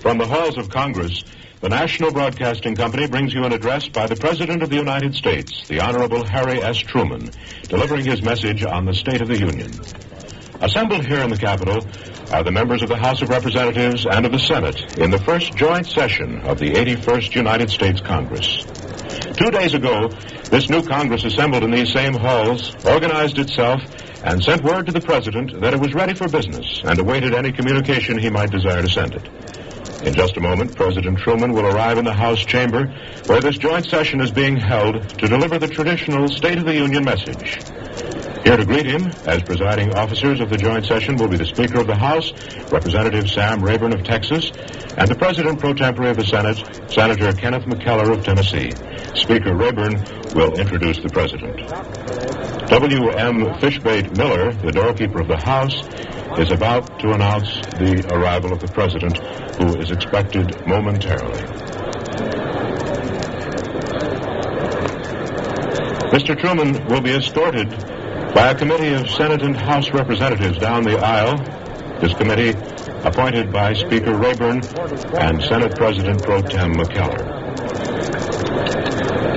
From the halls of Congress, the National Broadcasting Company brings you an address by the President of the United States, the Honorable Harry S. Truman, delivering his message on the State of the Union. Assembled here in the Capitol are the members of the House of Representatives and of the Senate in the first joint session of the 81st United States Congress. 2 days ago, this new Congress assembled in these same halls, organized itself, and sent word to the President that it was ready for business and awaited any communication he might desire to send it. In just a moment, President Truman will arrive in the House chamber where this joint session is being held to deliver the traditional State of the Union message. Here to greet him, as presiding officers of the joint session, will be the Speaker of the House, Representative Sam Rayburn of Texas, and the President pro tempore of the Senate, Senator Kenneth McKellar of Tennessee. Speaker Rayburn will introduce the President. W.M. Fishbait Miller, the doorkeeper of the House, is about to announce the arrival of the President, who is expected momentarily. Mr. Truman will be escorted by a committee of Senate and House representatives down the aisle. This committee appointed by Speaker Rayburn and Senate President Pro Tem McKellar.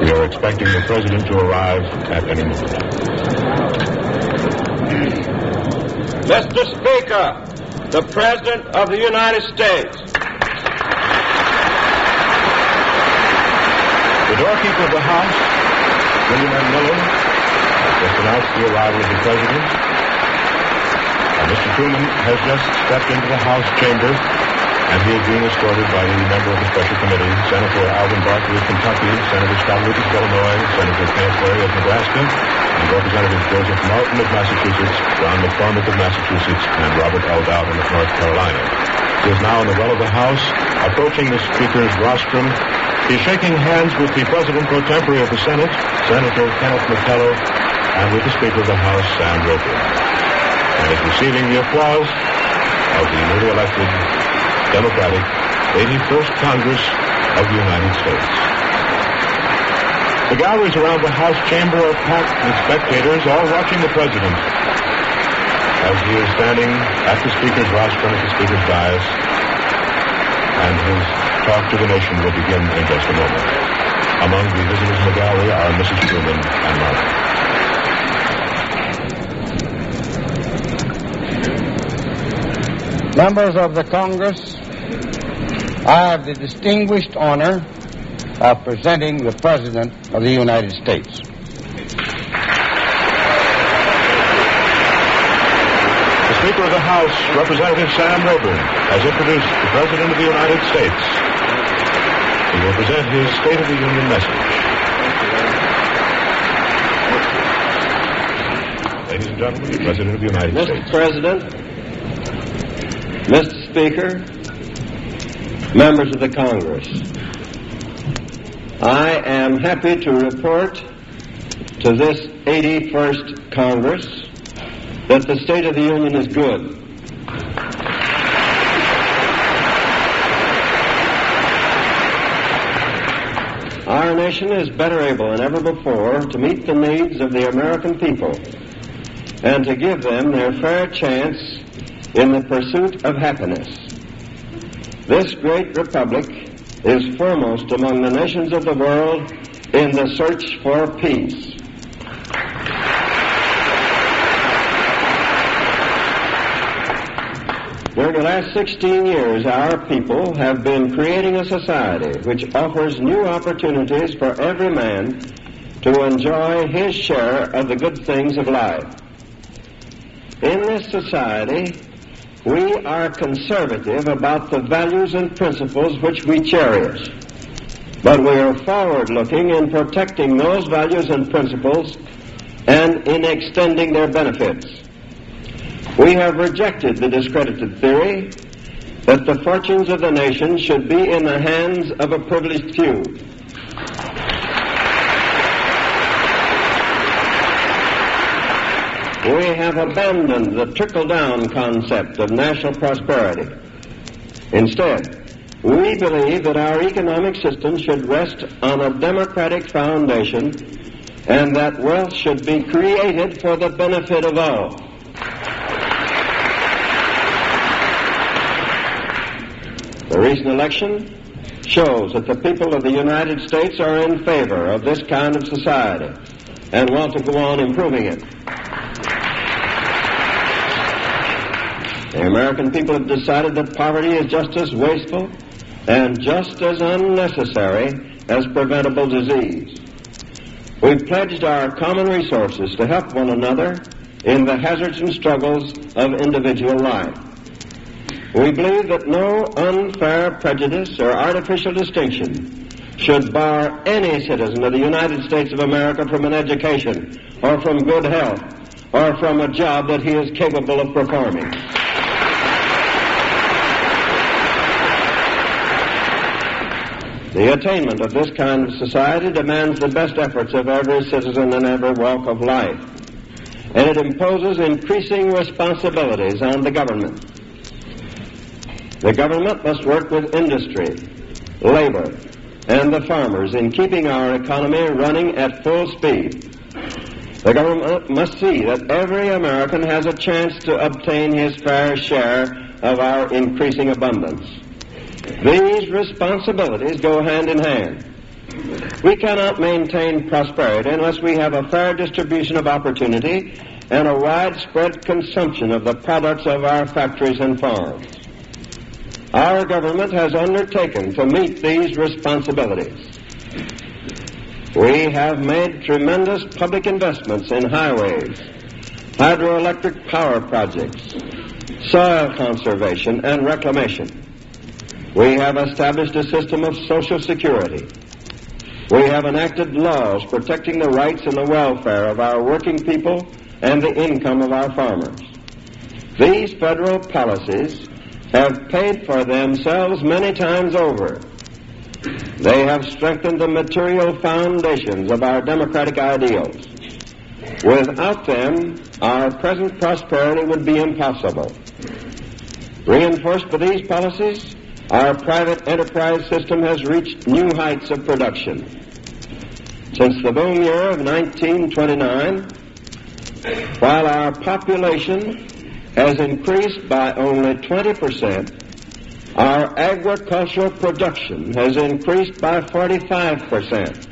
We are expecting the President to arrive at any moment. Mr. Speaker, the President of the United States. The doorkeeper of the House, William M. Miller, has just announced the arrival of the President. Mr. Truman has just stepped into the House chamber, and he is being escorted by the member of the Special Committee, Senator Alvin Barkley of Kentucky, Senator Scott Lucas of Illinois, Senator Kenneth Berry of Nebraska, and Representative Joseph Martin of Massachusetts, John McCormick of Massachusetts, and Robert L. Dowden of North Carolina. He is now in the well of the House, approaching the Speaker's rostrum. He is shaking hands with the President pro tempore of the Senate, Senator Kenneth McKellar, and with the Speaker of the House, Sam Rayburn, and is receiving the applause of the newly elected Democratic 81st Congress of the United States. The galleries around the House chamber are packed with spectators, all watching the President as he is standing at the Speaker's rostrum, at the Speaker's dais, and his talk to the nation will begin in just a moment. Among the visitors in the gallery are Mrs. Truman and Martin. Members of the Congress, I have the distinguished honor of presenting the President of the United States. The Speaker of the House, Representative Sam Rayburn, has introduced the President of the United States. He will present his State of the Union message. Ladies and gentlemen, the President of the United States. Mr. President, Mr. Speaker, members of the Congress, I am happy to report to this 81st Congress that the State of the Union is good. Our nation is better able than ever before to meet the needs of the American people and to give them their fair chance in the pursuit of happiness. This great republic is foremost among the nations of the world in the search for peace. During the last 16 years, our people have been creating a society which offers new opportunities for every man to enjoy his share of the good things of life. In this society, we are conservative about the values and principles which we cherish, but we are forward-looking in protecting those values and principles and in extending their benefits. We have rejected the discredited theory that the fortunes of the nation should be in the hands of a privileged few. We have abandoned the trickle-down concept of national prosperity. Instead, we believe that our economic system should rest on a democratic foundation and that wealth should be created for the benefit of all. The recent election shows that the people of the United States are in favor of this kind of society and want to go on improving it. The American people have decided that poverty is just as wasteful and just as unnecessary as preventable disease. We've pledged our common resources to help one another in the hazards and struggles of individual life. We believe that no unfair prejudice or artificial distinction should bar any citizen of the United States of America from an education or from good health or from a job that he is capable of performing. The attainment of this kind of society demands the best efforts of every citizen in every walk of life, and it imposes increasing responsibilities on the government. The government must work with industry, labor, and the farmers in keeping our economy running at full speed. The government must see that every American has a chance to obtain his fair share of our increasing abundance. These responsibilities go hand in hand. We cannot maintain prosperity unless we have a fair distribution of opportunity and a widespread consumption of the products of our factories and farms. Our government has undertaken to meet these responsibilities. We have made tremendous public investments in highways, hydroelectric power projects, soil conservation, and reclamation. We have established a system of Social Security. We have enacted laws protecting the rights and the welfare of our working people and the income of our farmers. These federal policies have paid for themselves many times over. They have strengthened the material foundations of our democratic ideals. Without them, our present prosperity would be impossible. Reinforced by these policies, our private enterprise system has reached new heights of production. Since the boom year of 1929, while our population has increased by only 20%, our agricultural production has increased by 45%,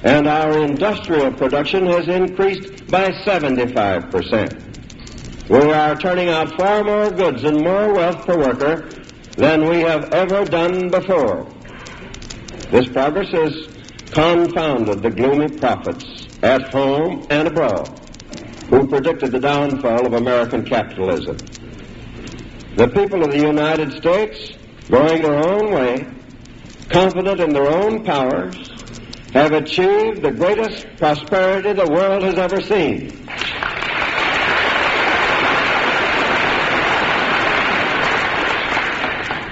and our industrial production has increased by 75%. We are turning out far more goods and more wealth per worker than we have ever done before. This progress has confounded the gloomy prophets at home and abroad who predicted the downfall of American capitalism. The people of the United States, going their own way, confident in their own powers, have achieved the greatest prosperity the world has ever seen.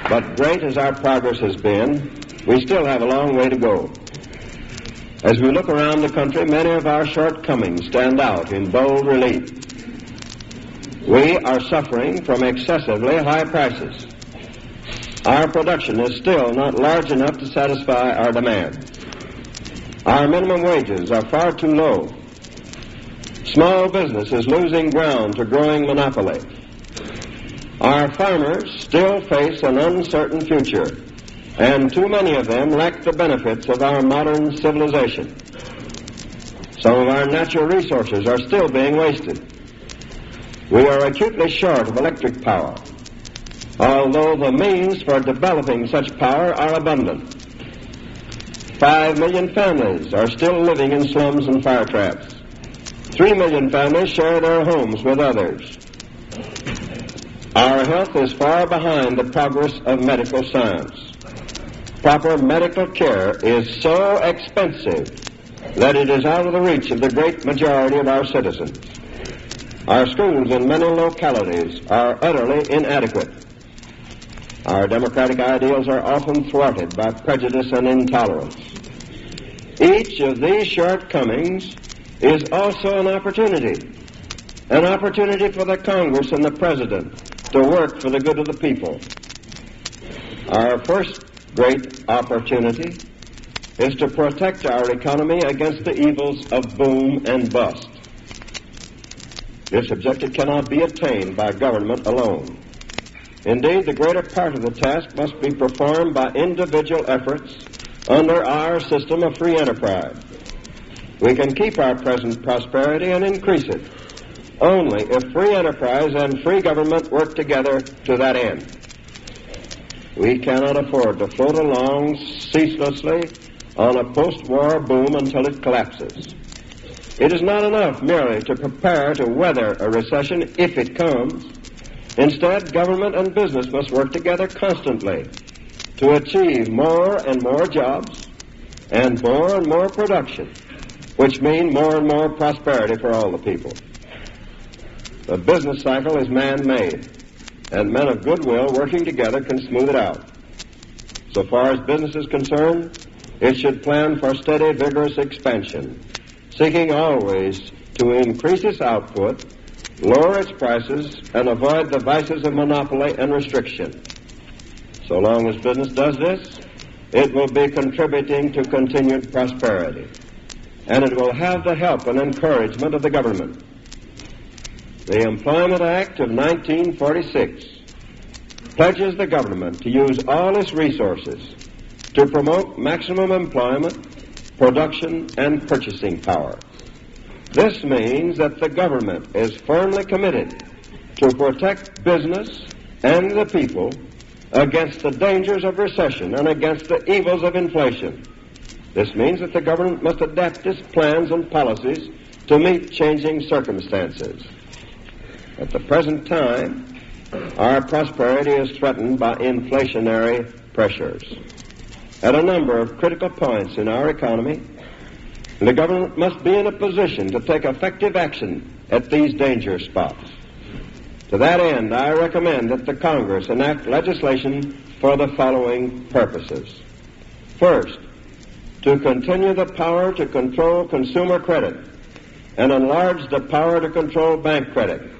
But great as our progress has been, we still have a long way to go. As we look around the country, many of our shortcomings stand out in bold relief. We are suffering from excessively high prices. Our production is still not large enough to satisfy our demand. Our minimum wages are far too low. Small business is losing ground to growing monopoly. Our farmers still face an uncertain future, and too many of them lack the benefits of our modern civilization. Some of our natural resources are still being wasted. We are acutely short of electric power, although the means for developing such power are abundant. 5 million families are still living in slums and fire traps. 3 million families share their homes with others. Our health is far behind the progress of medical science. Proper medical care is so expensive that it is out of the reach of the great majority of our citizens. Our schools in many localities are utterly inadequate. Our democratic ideals are often thwarted by prejudice and intolerance. Each of these shortcomings is also an opportunity for the Congress and the President to work for the good of the people. Our first great opportunity is to protect our economy against the evils of boom and bust. This objective cannot be attained by government alone. Indeed, the greater part of the task must be performed by individual efforts under our system of free enterprise. We can keep our present prosperity and increase it only if free enterprise and free government work together to that end. We cannot afford to float along ceaselessly on a post-war boom until it collapses. It is not enough merely to prepare to weather a recession if it comes. Instead, government and business must work together constantly to achieve more and more jobs and more production, which mean more and more prosperity for all the people. The business cycle is man-made, and men of goodwill working together can smooth it out. So far as business is concerned, it should plan for steady, vigorous expansion, seeking always to increase its output, lower its prices, and avoid the vices of monopoly and restriction. So long as business does this, it will be contributing to continued prosperity, and it will have the help and encouragement of the government. The Employment Act of 1946 pledges the government to use all its resources to promote maximum employment, production, and purchasing power. This means that the government is firmly committed to protect business and the people against the dangers of recession and against the evils of inflation. This means that the government must adapt its plans and policies to meet changing circumstances. At the present time, our prosperity is threatened by inflationary pressures. At a number of critical points in our economy, the government must be in a position to take effective action at these danger spots. To that end, I recommend that the Congress enact legislation for the following purposes. First, to continue the power to control consumer credit and enlarge the power to control bank credit.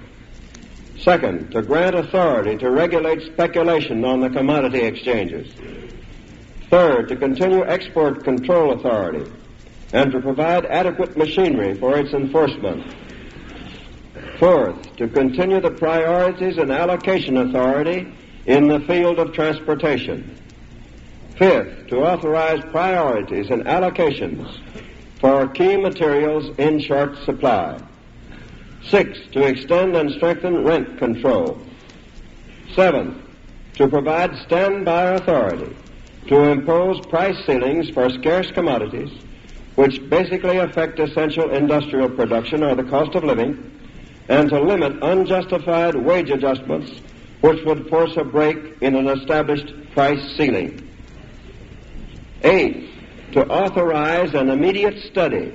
Second, to grant authority to regulate speculation on the commodity exchanges. Third, to continue export control authority and to provide adequate machinery for its enforcement. Fourth, to continue the priorities and allocation authority in the field of transportation. Fifth, to authorize priorities and allocations for key materials in short supply. Sixth, to extend and strengthen rent control. Seventh, to provide standby authority to impose price ceilings for scarce commodities, which basically affect essential industrial production or the cost of living, and to limit unjustified wage adjustments which would force a break in an established price ceiling. Eighth, to authorize an immediate study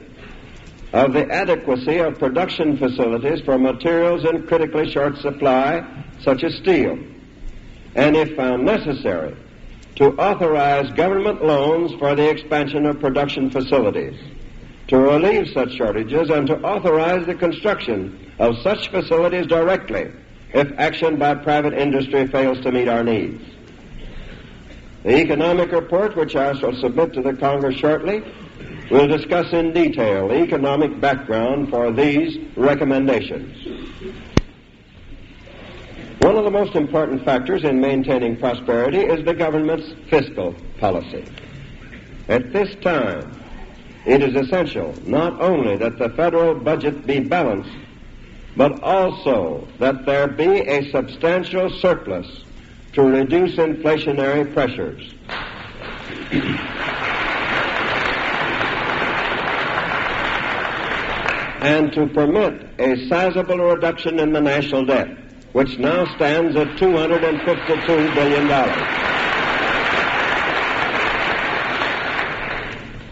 of the adequacy of production facilities for materials in critically short supply, such as steel, and if found necessary, to authorize government loans for the expansion of production facilities, to relieve such shortages, and to authorize the construction of such facilities directly if action by private industry fails to meet our needs. The economic report, which I shall submit to the Congress shortly, will discuss in detail the economic background for these recommendations. One of the most important factors in maintaining prosperity is the government's fiscal policy. At this time, it is essential not only that the federal budget be balanced, but also that there be a substantial surplus to reduce inflationary pressures. And to permit a sizable reduction in the national debt, which now stands at $252 billion.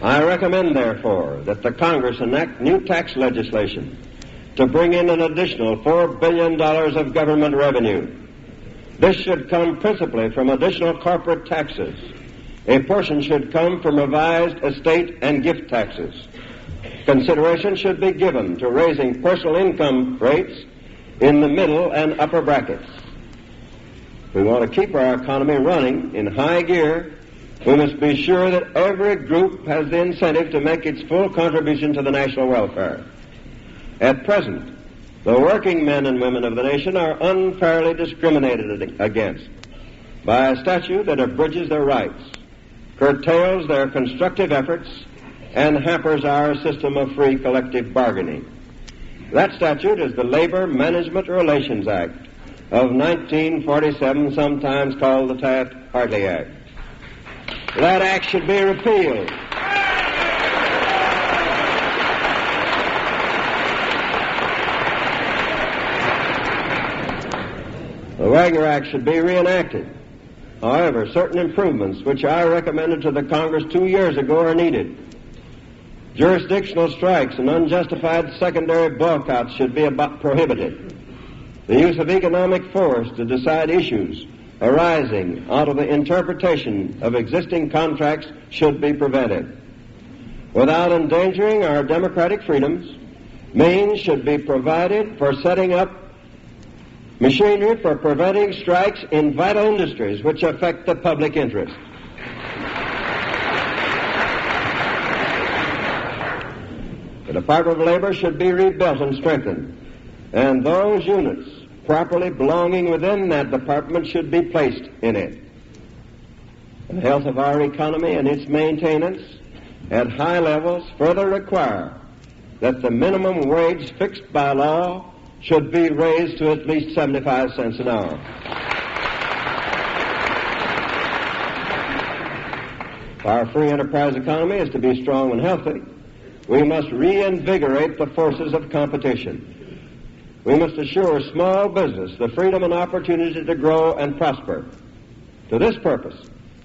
I recommend, therefore, that the Congress enact new tax legislation to bring in an additional $4 billion of government revenue. This should come principally from additional corporate taxes. A portion should come from revised estate and gift taxes. Consideration should be given to raising personal income rates in the middle and upper brackets. If we want to keep our economy running in high gear, we must be sure that every group has the incentive to make its full contribution to the national welfare. At present, The working men and women of the nation are unfairly discriminated against by a statute that abridges their rights, curtails their constructive efforts, and hampers our system of free collective bargaining. That statute is the Labor Management Relations Act of 1947, sometimes called the Taft-Hartley Act. That act should be repealed. The Wagner Act should be reenacted. However, certain improvements which I recommended to the Congress 2 years ago are needed. Jurisdictional strikes and unjustified secondary boycotts should be prohibited. The use of economic force to decide issues arising out of the interpretation of existing contracts should be prevented. Without endangering our democratic freedoms, means should be provided for setting up machinery for preventing strikes in vital industries which affect the public interest. The Department of Labor should be rebuilt and strengthened, and those units properly belonging within that department should be placed in it. The health of our economy and its maintenance at high levels further require that the minimum wage fixed by law should be raised to at least 75 cents an hour. If our free enterprise economy is to be strong and healthy, we must reinvigorate the forces of competition. We must assure small business the freedom and opportunity to grow and prosper. To this purpose,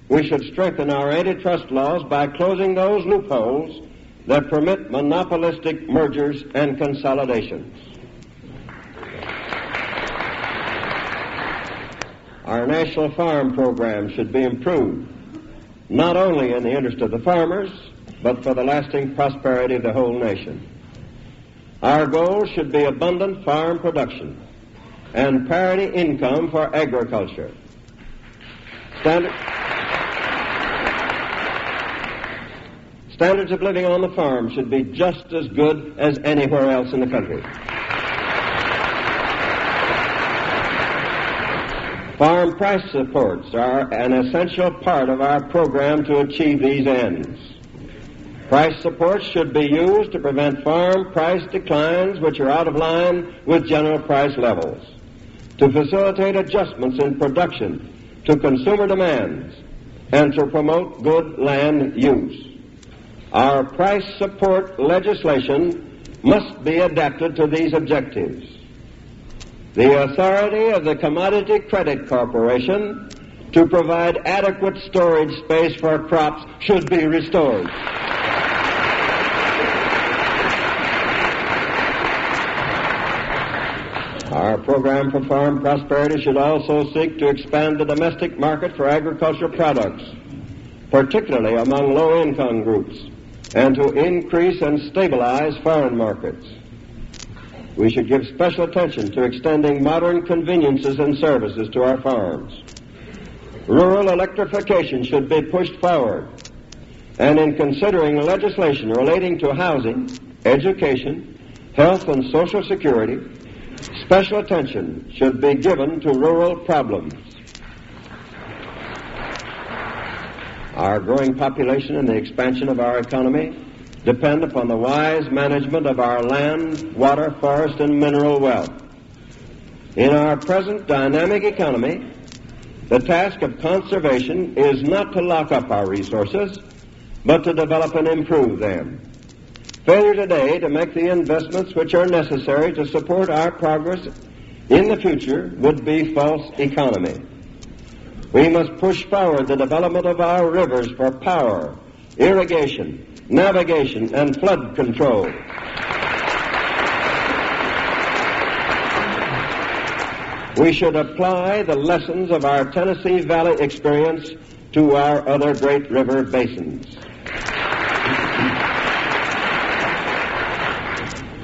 we should strengthen our antitrust laws by closing those loopholes that permit monopolistic mergers and consolidations. Our national farm program should be improved, not only in the interest of the farmers, but for the lasting prosperity of the whole nation. Our goal should be abundant farm production and parity income for agriculture. Standards of living on the farm should be just as good as anywhere else in the country. Farm price supports are an essential part of our program to achieve these ends. Price supports should be used to prevent farm price declines which are out of line with general price levels, to facilitate adjustments in production to consumer demands, and to promote good land use. Our price support legislation must be adapted to these objectives. The authority of the Commodity Credit Corporation to provide adequate storage space for crops should be restored. Our program for farm prosperity should also seek to expand the domestic market for agricultural products, particularly among low-income groups, and to increase and stabilize foreign markets. We should give special attention to extending modern conveniences and services to our farms. Rural electrification should be pushed forward, and in considering legislation relating to housing, education, health, and social security, special attention should be given to rural problems. Our growing population and the expansion of our economy depend upon the wise management of our land, water, forest, and mineral wealth. In our present dynamic economy, the task of conservation is not to lock up our resources, but to develop and improve them. Failure today to make the investments which are necessary to support our progress in the future would be false economy. We must push forward the development of our rivers for power, irrigation, navigation, and flood control. We should apply the lessons of our Tennessee Valley experience to our other great river basins.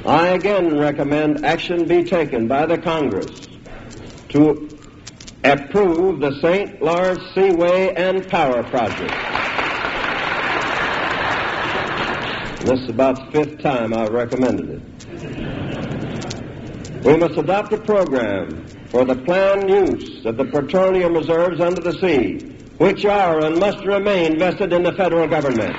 I again recommend action be taken by the Congress to approve the St. Lawrence Seaway and Power Project. This is about the fifth time I've recommended it. We must adopt a program for the planned use of the petroleum reserves under the sea, which are and must remain vested in the federal government.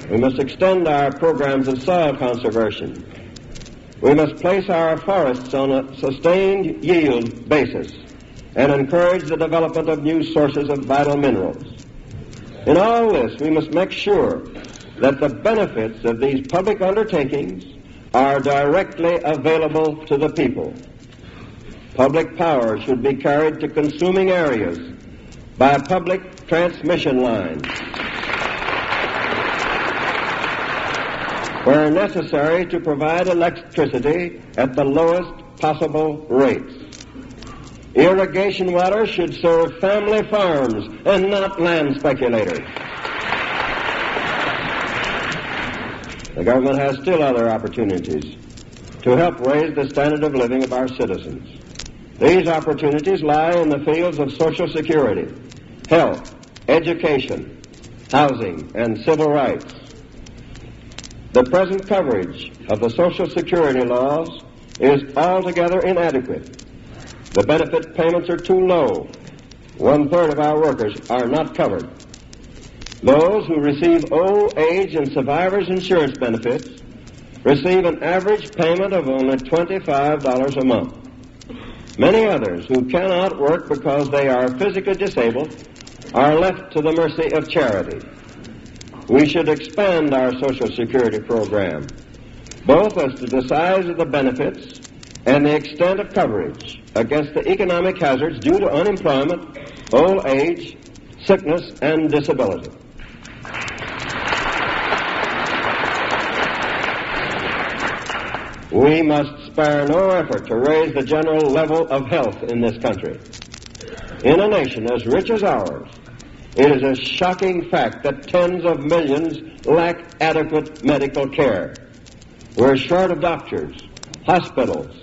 We must extend our programs of soil conservation. We must place our forests on a sustained yield basis and encourage the development of new sources of vital minerals. In all this, we must make sure that the benefits of these public undertakings are directly available to the people. Public power should be carried to consuming areas by public transmission lines. Where necessary, to provide electricity at the lowest possible rates. Irrigation water should serve family farms and not land speculators. The government has still other opportunities to help raise the standard of living of our citizens. These opportunities lie in the fields of Social Security, health, education, housing, and civil rights. The present coverage of the Social Security laws is altogether inadequate. The benefit payments are too low. 1/3 of our workers are not covered. Those who receive old age and survivors insurance benefits receive an average payment of only $25 a month. Many others who cannot work because they are physically disabled are left to the mercy of charity. We should expand our Social Security program, both as to the size of the benefits and the extent of coverage against the economic hazards due to unemployment, old age, sickness, and disability. We must spare no effort to raise the general level of health in this country. In a nation as rich as ours, it is a shocking fact that tens of millions lack adequate medical care. We're short of doctors, hospitals,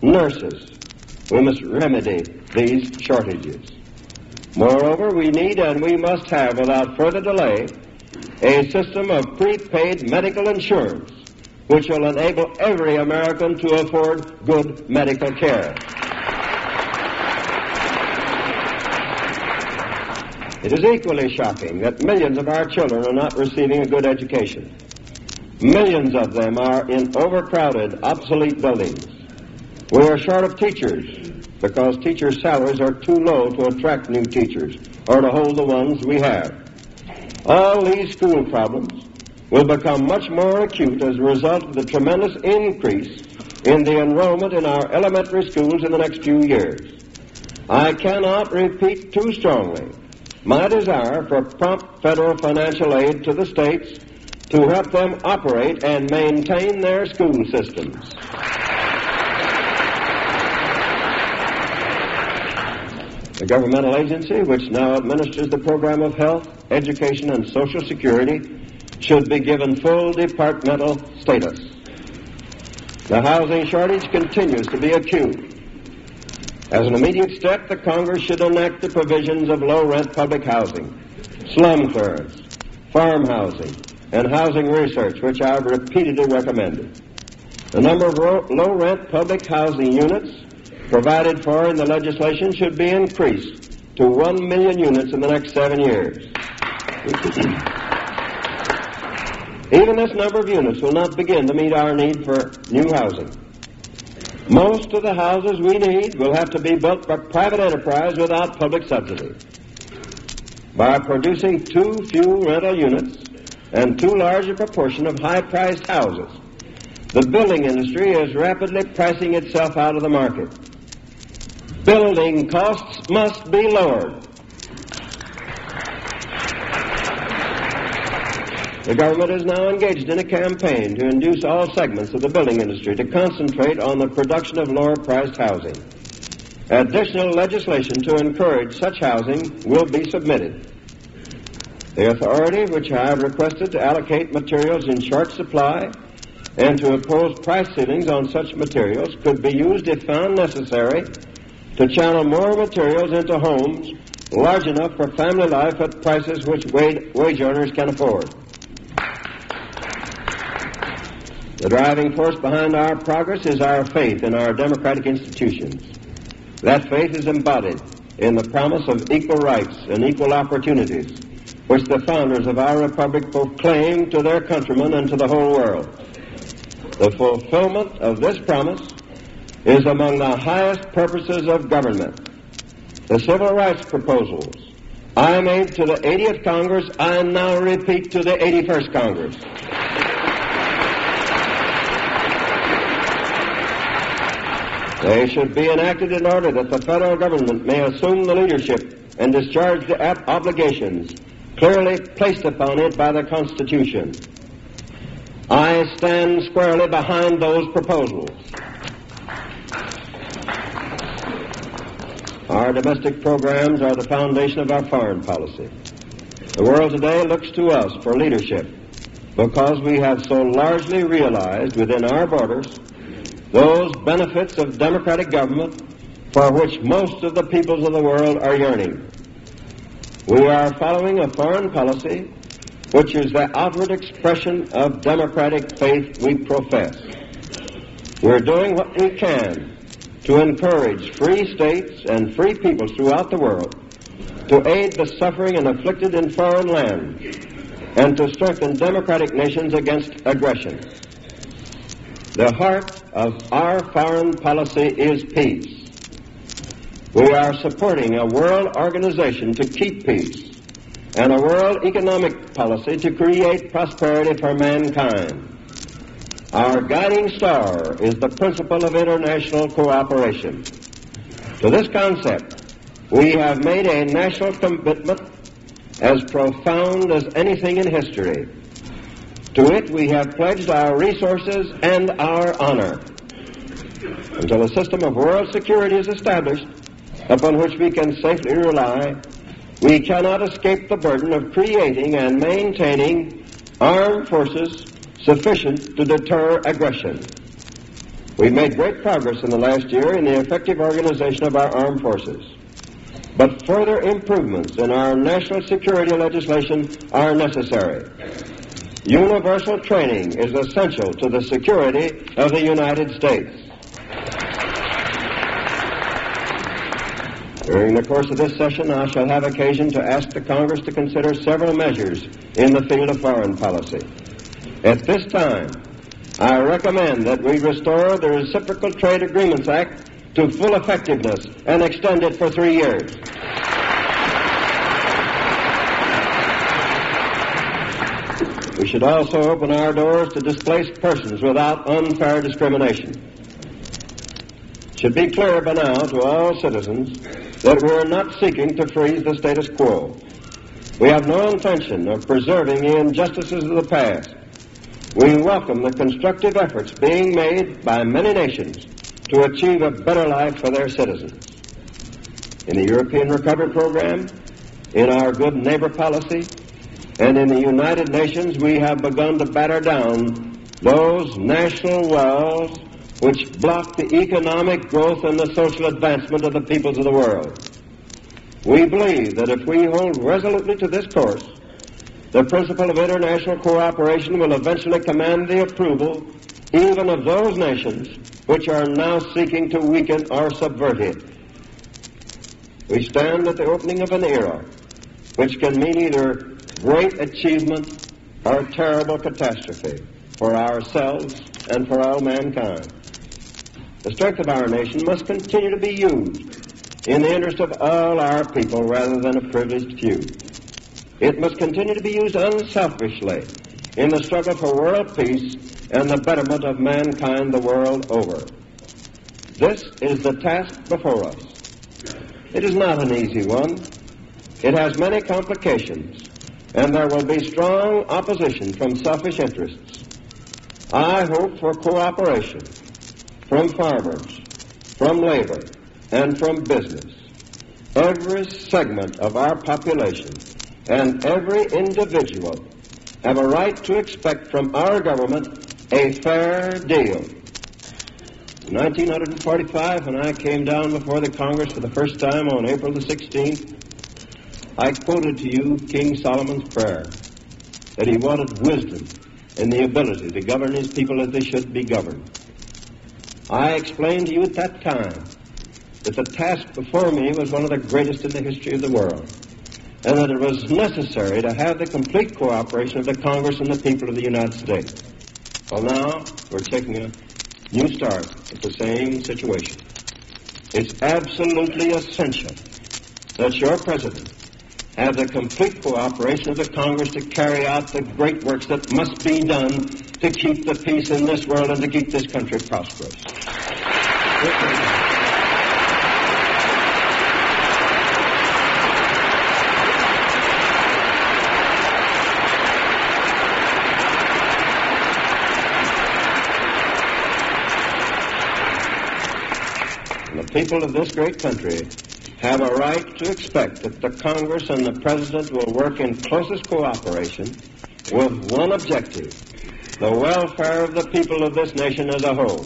nurses. We must remedy these shortages. Moreover, we need and we must have, without further delay, a system of prepaid medical insurance which will enable every American to afford good medical care. It is equally shocking that millions of our children are not receiving a good education. Millions of them are in overcrowded, obsolete buildings. We are short of teachers because teachers' salaries are too low to attract new teachers or to hold the ones we have. All these school problems will become much more acute as a result of the tremendous increase in the enrollment in our elementary schools in the next few years. I cannot repeat too strongly my desire for prompt federal financial aid to the states to help them operate and maintain their school systems. The governmental agency which now administers the program of health, education, and Social Security should be given full departmental status. The housing shortage continues to be acute. As an immediate step, the Congress should enact the provisions of low-rent public housing, slum clearance, farm housing, and housing research, which I have repeatedly recommended. The number of low-rent public housing units provided for in the legislation should be increased to 1 million units in the next 7 years. Even this number of units will not begin to meet our need for new housing. Most of the houses we need will have to be built by private enterprise without public subsidy. By producing too few rental units and too large a proportion of high-priced houses, the building industry is rapidly pricing itself out of the market. Building costs must be lowered. The government is now engaged in a campaign to induce all segments of the building industry to concentrate on the production of lower-priced housing. Additional legislation to encourage such housing will be submitted. The authority which I have requested to allocate materials in short supply and to impose price ceilings on such materials could be used, if found necessary, to channel more materials into homes large enough for family life at prices which wage earners can afford. The driving force behind our progress is our faith in our democratic institutions. That faith is embodied in the promise of equal rights and equal opportunities, which the founders of our republic proclaimed to their countrymen and to the whole world. The fulfillment of this promise is among the highest purposes of government. The civil rights proposals I made to the 80th Congress, I now repeat to the 81st Congress. They should be enacted in order that the federal government may assume the leadership and discharge the obligations clearly placed upon it by the Constitution. I stand squarely behind those proposals. Our domestic programs are the foundation of our foreign policy. The world today looks to us for leadership because we have so largely realized within our borders those benefits of democratic government for which most of the peoples of the world are yearning. We are following a foreign policy which is the outward expression of democratic faith we profess. We're doing what we can to encourage free states and free peoples throughout the world to aid the suffering and afflicted in foreign lands and to strengthen democratic nations against aggression. The heart of our foreign policy is peace. We are supporting a world organization to keep peace and a world economic policy to create prosperity for mankind. Our guiding star is the principle of international cooperation. To this concept, we have made a national commitment as profound as anything in history. To it we have pledged our resources and our honor. Until a system of world security is established upon which we can safely rely, we cannot escape the burden of creating and maintaining armed forces sufficient to deter aggression. We've made great progress in the last year in the effective organization of our armed forces. But further improvements in our national security legislation are necessary. Universal training is essential to the security of the United States. During the course of this session, I shall have occasion to ask the Congress to consider several measures in the field of foreign policy. At this time, I recommend that we restore the Reciprocal Trade Agreements Act to full effectiveness and extend it for 3 years. We should also open our doors to displaced persons without unfair discrimination. It should be clear by now to all citizens that we are not seeking to freeze the status quo. We have no intention of preserving the injustices of the past. We welcome the constructive efforts being made by many nations to achieve a better life for their citizens. In the European Recovery Program, in our good neighbor policy, and in the United Nations, we have begun to batter down those national walls which block the economic growth and the social advancement of the peoples of the world. We believe that if we hold resolutely to this course, the principle of international cooperation will eventually command the approval even of those nations which are now seeking to weaken or subvert it. We stand at the opening of an era which can mean either great achievement or terrible catastrophe for ourselves and for all mankind. The strength of our nation must continue to be used in the interest of all our people rather than a privileged few. It must continue to be used unselfishly in the struggle for world peace and the betterment of mankind the world over. This is the task before us. It is not an easy one. It has many complications, and there will be strong opposition from selfish interests. I hope for cooperation from farmers, from labor, and from business. Every segment of our population and every individual have a right to expect from our government a fair deal. In 1945, when I came down before the Congress for the first time on April the 16th, I quoted to you King Solomon's prayer, that he wanted wisdom in the ability to govern his people as they should be governed. I explained to you at that time that the task before me was one of the greatest in the history of the world, and that it was necessary to have the complete cooperation of the Congress and the people of the United States. Well, now we're taking a new start at the same situation. It's absolutely essential that your president have the complete cooperation of the Congress to carry out the great works that must be done to keep the peace in this world and to keep this country prosperous. The people of this great country have a right to expect that the Congress and the President will work in closest cooperation with one objective, the welfare of the people of this nation as a whole.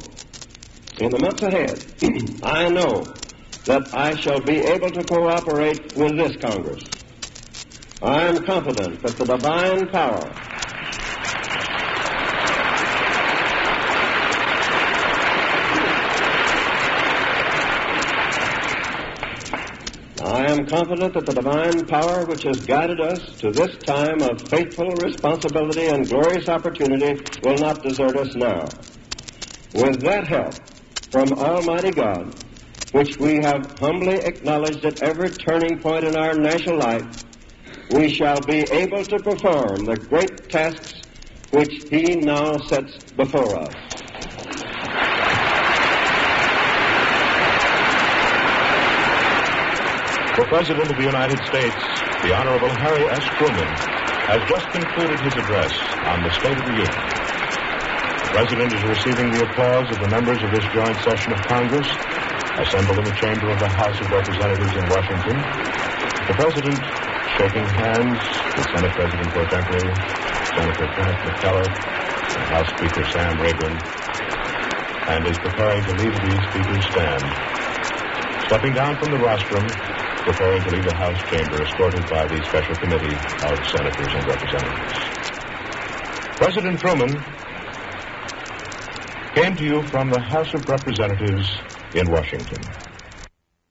In the months ahead, I know that I shall be able to cooperate with this Congress. I am confident that the divine power which has guided us to this time of faithful responsibility and glorious opportunity will not desert us now. With that help from Almighty God, which we have humbly acknowledged at every turning point in our national life, we shall be able to perform the great tasks which He now sets before us. The President of the United States, the Honorable Harry S. Truman, has just concluded his address on the State of the Union. The President is receiving the applause of the members of this joint session of Congress, assembled in the chamber of the House of Representatives in Washington. The President shaking hands with Senate President Pro Tempore, Senator Kenneth McKellar, and House Speaker Sam Rayburn, and is preparing to leave the Speaker's stand. Stepping down from the rostrum, preparing to leave the House chamber, escorted by the Special Committee of Senators and Representatives. President Truman came to you from the House of Representatives in Washington.